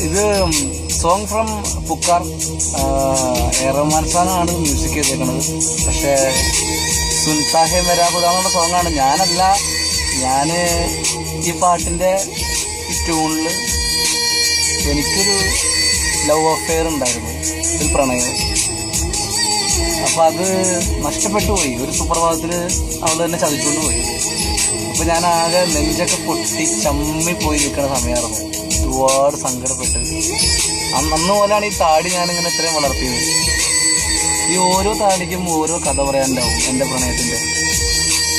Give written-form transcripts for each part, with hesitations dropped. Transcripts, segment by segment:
ഇത് song from പുക്കാർ. Rahman സാറാണ് music ചെയ്തേക്കുന്നത്. പക്ഷേ സുൻതാഹെ മെരാ ഖുദാ എന്നുള്ള സോങ്ങാണ്. ഞാൻ ഈ പാട്ടിൻ്റെ ഈ ട്യൂണിൽ എനിക്കൊരു ലവ് അഫെയർ ഉണ്ടായിരുന്നു, ഒരു പ്രണയം. അപ്പം അത് നഷ്ടപ്പെട്ടു പോയി. ഒരു സുപ്രഭാതത്തിൽ അവൾ തന്നെ ചതിച്ചുകൊണ്ട് പോയി. അപ്പം ഞാൻ ആകെ നെഞ്ചൊക്കെ പൊട്ടി ചമ്മിപ്പോയി നിൽക്കുന്ന സമയമായിരുന്നു. ഒരുപാട് സങ്കടപ്പെട്ട്. അന്ന് പോലെയാണ് ഈ താടി ഞാനിങ്ങനെ ഇത്രയും വളർത്തിയത്. ഈ ഓരോ താടിക്കും ഓരോ കഥ പറയാനുണ്ടാവും എൻ്റെ പ്രണയത്തിൻ്റെ.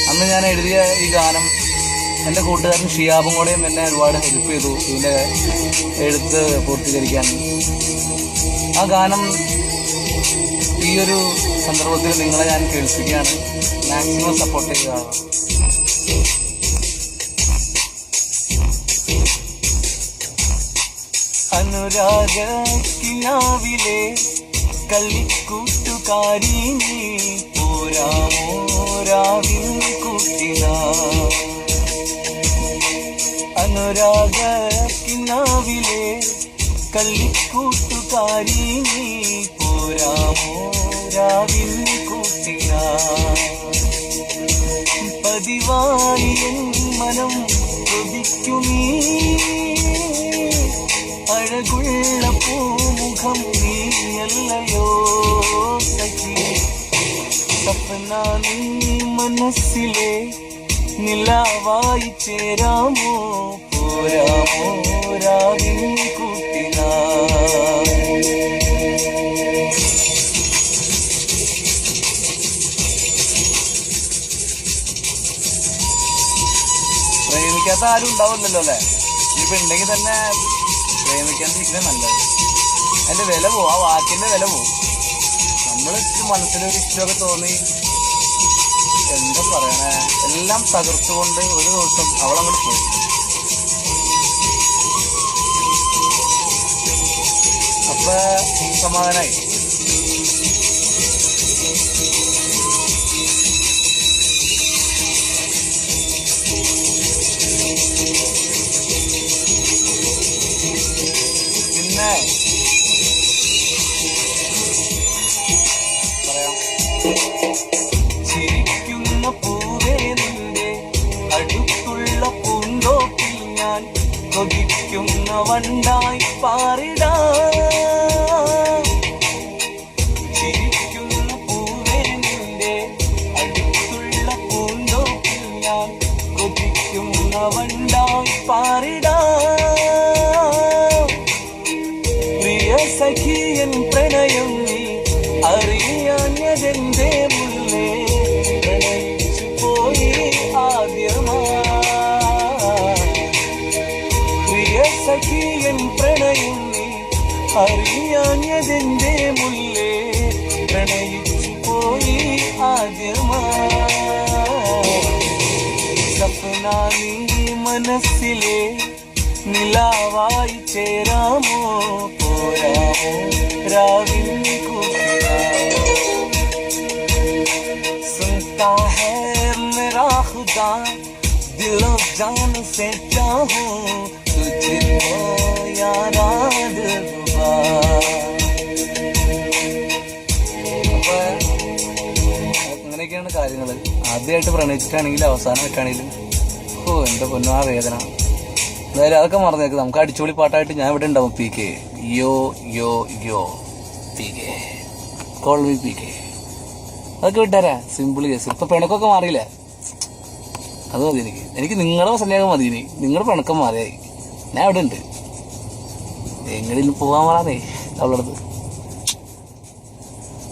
അന്ന് ഞാൻ എഴുതിയ ഈ ഗാനം എൻ്റെ കൂട്ടുകാരൻ ഷിയാബും കൂടെയും എന്നെ ഒരുപാട് ഹെൽപ്പ് ചെയ്തു ഇതിൻ്റെ എഴുത്ത് പൂർത്തീകരിക്കാൻ. ആ ഗാനം ഈ ഒരു സന്ദർഭത്തിൽ നിങ്ങളെ ഞാൻ കേൾപ്പിക്കുകയാണ്. മാക്സിമം സപ്പോർട്ട് ചെയ്യുകയാണ്. അനുരാഗക്കിനാവിലെ കളിക്കൂട്ടുകാരി നീ പോരാമോ രാവിൽ കൂട്ടിന. അനുരാഗക്കിനാവിലെ കളിക്കൂട്ടുകാരി നീ പോരാമോ രാവിൽ കൂട്ടിന. പതിവായി എൻ മനം കൊതിക്കുമീ അഴകുള്ള പൂമുഖം നീയല്ലയോ സഖി. സപ്ന നീ മനസ്സിലെ നിലാവായി ചേരാമോ പോരാമോ രാവിൽ കൂട്ടിന. പ്രേമിക്കാത്ത ആരും ഉണ്ടാവില്ലല്ലോ അല്ലേ? ഇനിയിപ്പോൾ ഉണ്ടെങ്കിൽ തന്നെ പ്രേമിക്കാണ്ടിരിക്കുന്നത് നല്ലത്. അതിൻ്റെ വില പോവും, ആ വാക്കിൻ്റെ വില പോവും. നമ്മൾ മനസ്സിലൊരു ഇഷ്ടമൊക്കെ തോന്നി എന്താ പറയണേ, എല്ലാം തകർത്തുകൊണ്ട് ഒരു ദിവസം അവളങ്ങോട്ട് പോയി. അപ്പം സമാധാനമായി. പിന്നെ പറയാം, ചിരിക്കുന്ന പൂവേ നിന്റെ അടുത്തുള്ള പൂന്തോപ്പിൽ ഞാൻ കൊതിക്കുന്ന വണ്ടായി പാറിടാം. ചിരിക്കുന്ന പൂവേ നിന്റെ അടുത്തുള്ള പൂന്തോപ്പിൽ ഞാൻ കൊതിക്കുന്ന വണ്ടായി പാറിടാം. പ്രിയ സഖിയൻ പ്രണയം നീ അറിയാഞ്ഞതെന്തേ മുല്ലേ, പ്രണയിച്ചു പോയി ആദ്യമായി. പ്രിയ സഖിയൻ പ്രണയം നീ അറിയാഞ്ഞതെന്തേ മുല്ലേ, പ്രണയിച്ചു പോയി ആദ്യമായി. സപ്ന നീ മനസ്സിലെ നിലാവായി ചേരാമോ പോരാമോ രാവിൽ കൂട്ടിന. सुनता है मेरा खुदा दिलो जान से चाहूं तुझको यारा दिलरुबा. അങ്ങനെയൊക്കെയാണ് കാര്യങ്ങൾ. ആദ്യമായിട്ട് പ്രണയിച്ചിട്ടാണെങ്കിലും അവസാനമായിട്ടാണെങ്കിലും എൻ്റെ പൊന്നോ ആ വേദന. എന്തായാലും അതൊക്കെ മറന്നേക്ക്. നമുക്ക് അടിച്ചുപൊളി പാട്ടായിട്ട് ഞാൻ ഇവിടെ ഉണ്ടാവും. പി കെ യോ യോ യോ P K call me P K. അതൊക്കെ വിട്ടാരാ, സിമ്പിൾ കേസ്. ഇപ്പൊ പിണക്കൊക്കെ മാറിയില്ലേ, അത് മതി എനിക്ക് നിങ്ങളുടെ സ്നേഹം മതി. നിങ്ങളുടെ പിണക്കം മാറിയായി. ഞാൻ ഇവിടെ ഉണ്ട്. എങ്ങനെയും പോകാൻ മാറാനേ അവളുടെ അടുത്ത്.